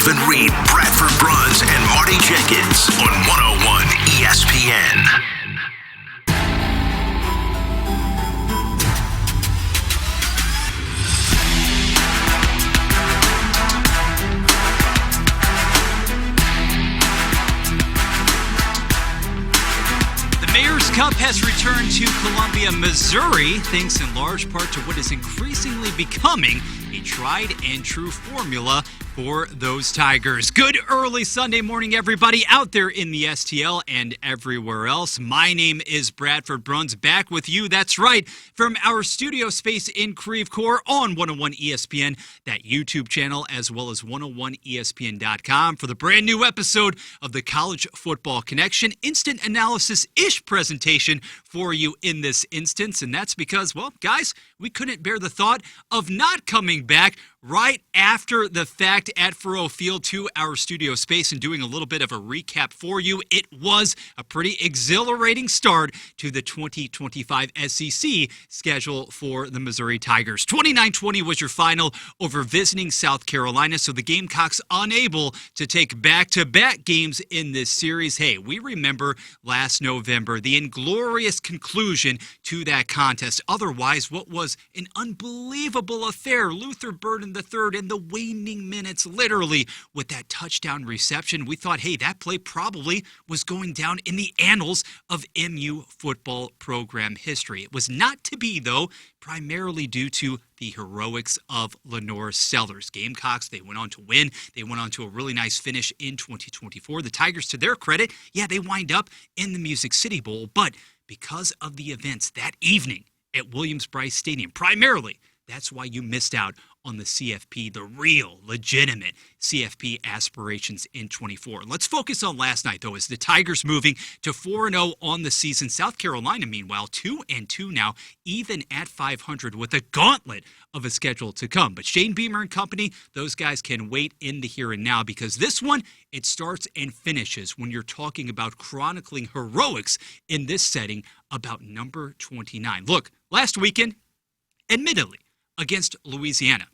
Calvin Reed, Bradford Bruns, and Marty Jenkins on 101 ESPN. Mayor's Cup has returned to Columbia, Missouri, thanks in large part to what is increasingly becoming a tried and true formula for those Tigers. Good early Sunday morning, everybody out there in the STL and everywhere else. My name is Bradford Bruns, back with you. That's right, from our studio space in Creve Coeur on 101 ESPN, that YouTube channel, as well as 101ESPN.com for the brand new episode of the College Football Connection instant analysis-ish presentation for you in this instance. And that's because, well, guys, we couldn't bear the thought of not coming back right after the fact at Faurot Field to our studio space and doing a little bit of a recap for you. It was a pretty exhilarating start to the 2025 SEC schedule for the Missouri Tigers. 29-20 was your final over visiting South Carolina, so the Gamecocks unable to take back-to-back games in this series. Hey, we remember last November, the inglorious conclusion to that contest. Otherwise, what was an unbelievable affair. Luther Burden III in the waning minutes, literally, with that touchdown reception. We thought, hey, that play probably was going down in the annals of MU football program history. It was not to be, though, primarily due to the heroics of Lenore Sellers. Gamecocks, they went on to win. They went on to a really nice finish in 2024. The Tigers, to their credit, yeah, they wind up in the Music City Bowl, but because of the events that evening at Williams-Brice Stadium, primarily, that's why you missed out on the CFP, the real, legitimate CFP aspirations in 24. Let's focus on last night, though, as the Tigers moving to 4-0 on the season. South Carolina, meanwhile, 2-2 now, even at 500 with a gauntlet of a schedule to come. But Shane Beamer and company, those guys can wait in the here and now, because this one, it starts and finishes when you're talking about chronicling heroics in this setting about number 29. Look, last weekend, admittedly, against Louisiana,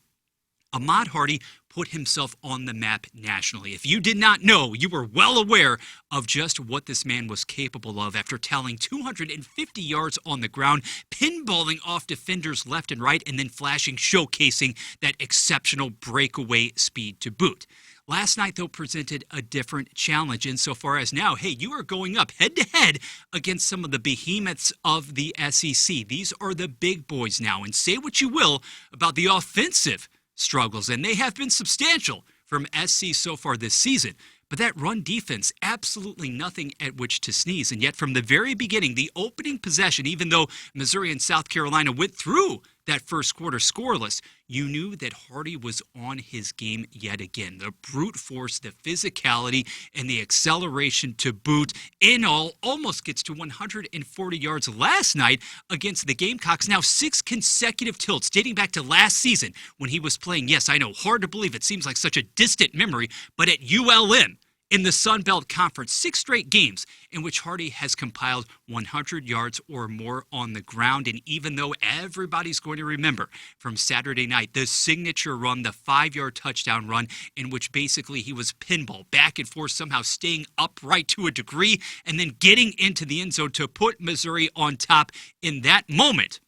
Ahmad Hardy put himself on the map nationally. If you did not know, you were well aware of just what this man was capable of after tallying 250 yards on the ground, pinballing off defenders left and right, and then showcasing that exceptional breakaway speed to boot. Last night, though, presented a different challenge insofar as now, hey, you are going up head-to-head against some of the behemoths of the SEC. These are the big boys now, and say what you will about the offensive struggles, and they have been substantial from SC so far this season. But that run defense, absolutely nothing at which to sneeze. And yet from the very beginning, the opening possession, even though Missouri and South Carolina went through that first quarter scoreless, you knew that Hardy was on his game yet again. The brute force, the physicality, and the acceleration to boot in all almost gets to 140 yards last night against the Gamecocks. Now 6 consecutive tilts dating back to last season when he was playing, yes, I know, hard to believe, it seems like such a distant memory, but at ULM. In the Sun Belt Conference, 6 straight games in which Hardy has compiled 100 yards or more on the ground. And even though everybody's going to remember from Saturday night, the signature run, the 5-yard touchdown run, in which basically he was pinball back and forth, somehow staying upright to a degree, and then getting into the end zone to put Missouri on top in that moment,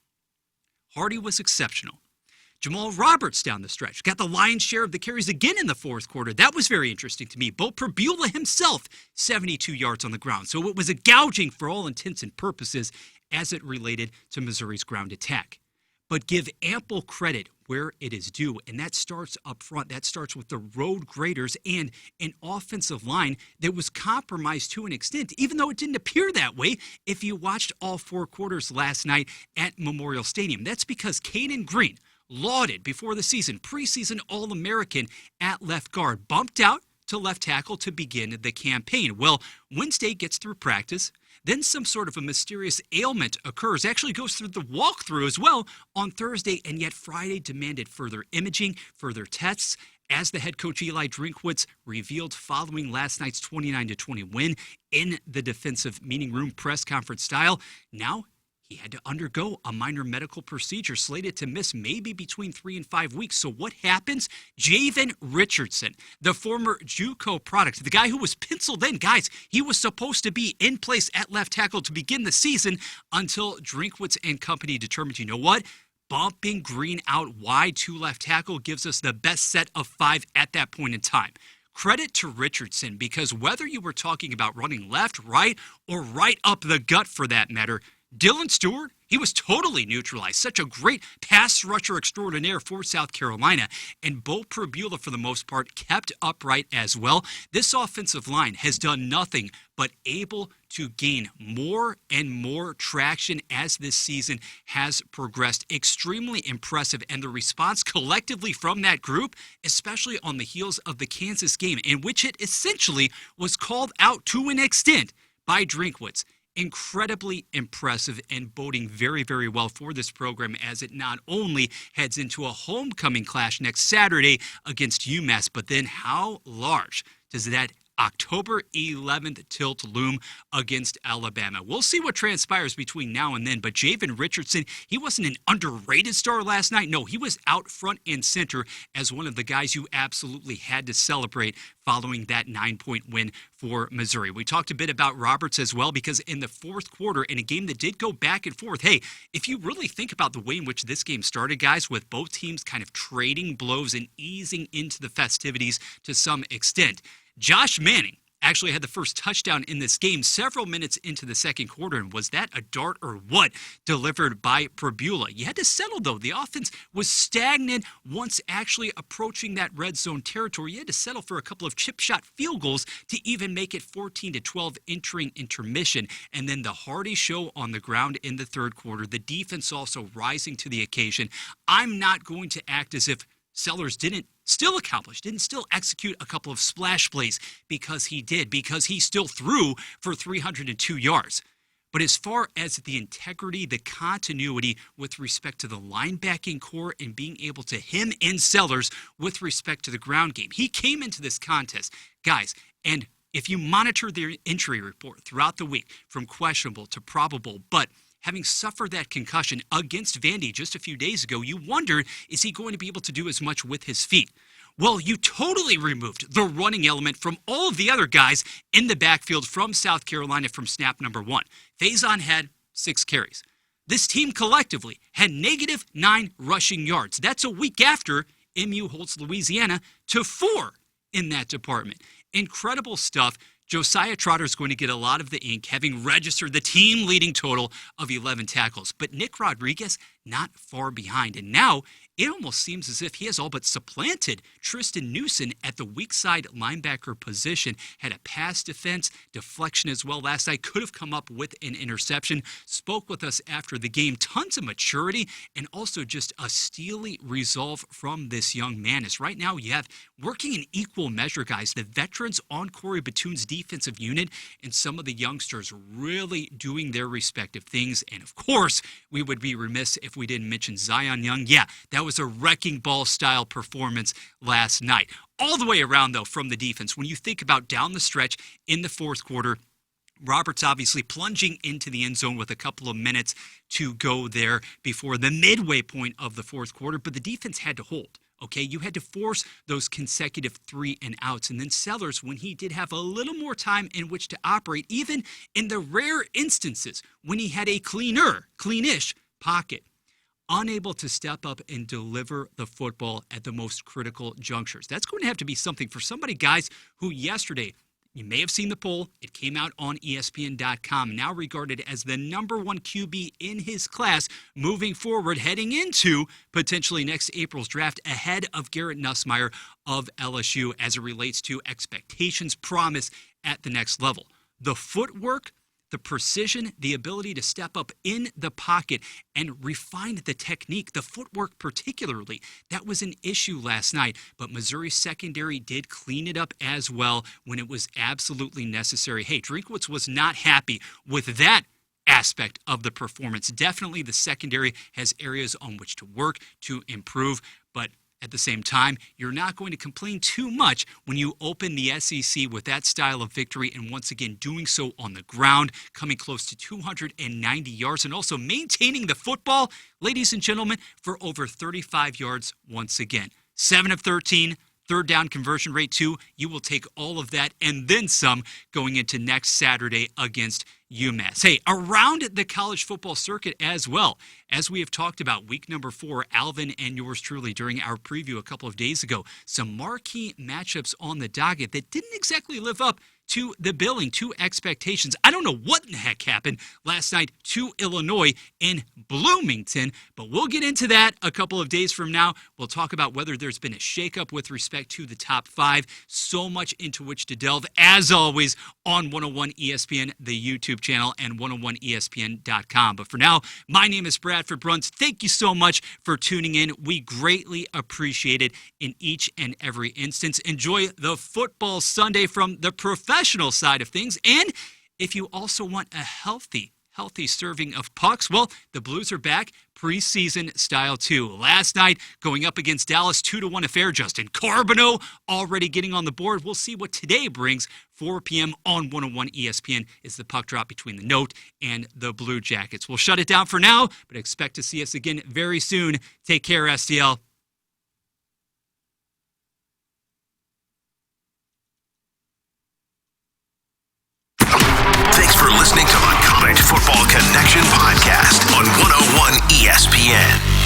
Hardy was exceptional. Jamal Roberts down the stretch got the lion's share of the carries again in the fourth quarter. That was very interesting to me. Bo Prabula himself, 72 yards on the ground. So it was a gouging for all intents and purposes as it related to Missouri's ground attack. But give ample credit where it is due, and that starts up front. That starts with the road graders and an offensive line that was compromised to an extent, even though it didn't appear that way if you watched all 4 quarters last night at Memorial Stadium. That's because Caden Green, lauded before the season, preseason All-American at left guard, bumped out to left tackle to begin the campaign. Well, Wednesday gets through practice, then some sort of a mysterious ailment occurs, actually goes through the walkthrough as well on Thursday, and yet Friday demanded further imaging, further tests, as the head coach Eli Drinkwitz revealed following last night's 29-20 win in the defensive meeting room press conference style. Now he had to undergo a minor medical procedure slated to miss maybe between 3 and 5 weeks. So what happens? Javen Richardson, the former JUCO product, the guy who was penciled in, guys, he was supposed to be in place at left tackle to begin the season until Drinkwitz and company determined, you know what? Bumping Green out wide to left tackle gives us the best set of 5 at that point in time. Credit to Richardson, because whether you were talking about running left, right, or right up the gut for that matter, Dylan Stewart, he was totally neutralized. Such a great pass rusher extraordinaire for South Carolina. And Bo Prabula, for the most part, kept upright as well. This offensive line has done nothing but able to gain more and more traction as this season has progressed. Extremely impressive. And the response collectively from that group, especially on the heels of the Kansas game, in which it essentially was called out to an extent by Drinkwitz. Incredibly impressive and boding very, very well for this program as it not only heads into a homecoming clash next Saturday against UMass, but then how large does that October 11th tilt loom against Alabama? We'll see what transpires between now and then, but Javen Richardson, he wasn't an underrated star last night. No, he was out front and center as one of the guys you absolutely had to celebrate following that 9-point win for Missouri. We talked a bit about Roberts as well, because in the fourth quarter, in a game that did go back and forth, hey, if you really think about the way in which this game started, guys, with both teams kind of trading blows and easing into the festivities to some extent, Josh Manning actually had the first touchdown in this game several minutes into the second quarter. And was that a dart or what delivered by Prabula? You had to settle, though. The offense was stagnant once actually approaching that red zone territory. You had to settle for a couple of chip shot field goals to even make it 14-12 entering intermission. And then the hearty show on the ground in the third quarter. The defense also rising to the occasion. I'm not going to act as if Sellers didn't still execute a couple of splash plays, because he did, because he still threw for 302 yards. But as far as the integrity, the continuity with respect to the linebacking core and being able to him and Sellers with respect to the ground game, he came into this contest, guys, and if you monitor their injury report throughout the week, from questionable to probable, but having suffered that concussion against Vandy just a few days ago, you wondered, is he going to be able to do as much with his feet? Well, you totally removed the running element from all of the other guys in the backfield from South Carolina from snap number 1. Faison had 6 carries. This team collectively had -9 rushing yards. That's a week after MU holds Louisiana to 4 in that department. Incredible stuff. Josiah Trotter is going to get a lot of the ink, having registered the team-leading total of 11 tackles. But Nick Rodriguez, not far behind. And now it almost seems as if he has all but supplanted Tristan Newsom at the weak side linebacker position. Had a pass defense, deflection as well last night. Could have come up with an interception. Spoke with us after the game. Tons of maturity and also just a steely resolve from this young man. As right now you have working in equal measure, guys, the veterans on Corey Batoon's defensive unit and some of the youngsters really doing their respective things. And of course, we would be remiss if we didn't mention Zion Young. Yeah, that was a wrecking ball style performance last night. All the way around, though, from the defense. When you think about down the stretch in the fourth quarter, Roberts obviously plunging into the end zone with a couple of minutes to go there before the midway point of the fourth quarter, but the defense had to hold. Okay, you had to force those consecutive 3 and outs. And then Sellers, when he did have a little more time in which to operate, even in the rare instances when he had a cleanish pocket, unable to step up and deliver the football at the most critical junctures. That's going to have to be something for somebody, guys, who yesterday, you may have seen the poll. It came out on ESPN.com, now regarded as the number 1 QB in his class moving forward, heading into potentially next April's draft, ahead of Garrett Nussmeier of LSU as it relates to expectations, promise at the next level. The footwork, the precision, the ability to step up in the pocket and refine the technique, the footwork particularly, that was an issue last night. But Missouri's secondary did clean it up as well when it was absolutely necessary. Hey, Drinkwitz was not happy with that aspect of the performance. Definitely the secondary has areas on which to work, to improve, but At the same time, you're not going to complain too much when you open the SEC with that style of victory, and once again doing so on the ground, coming close to 290 yards and also maintaining the football, ladies and gentlemen, for over 35 yards once again. 7 of 13, third down conversion rate 2. You will take all of that and then some going into next Saturday against UMass. Hey, around the college football circuit as well, as we have talked about week number 4, Alvin and yours truly during our preview a couple of days ago, some marquee matchups on the docket that didn't exactly live up to the billing, to expectations. I don't know what in the heck happened last night to Illinois in Bloomington, but we'll get into that a couple of days from now. We'll talk about whether there's been a shakeup with respect to the top 5. So much into which to delve, as always, on 101 ESPN, the YouTube channel, and 101ESPN.com. But for now, my name is Bradford Bruns. Thank you so much for tuning in. We greatly appreciate it in each and every instance. Enjoy the football Sunday from the professional side of things. And if you also want a healthy serving of pucks, well, the Blues are back preseason style too. Last night, going up against Dallas, 2-1 affair. Justin Carbonneau already getting on the board. We'll see what today brings. 4 p.m. on 101 ESPN is the puck drop between the Note and the Blue Jackets. We'll shut it down for now, but expect to see us again very soon. Take care, STL. Thanks for listening to the College Football Connection podcast on 101 ESPN.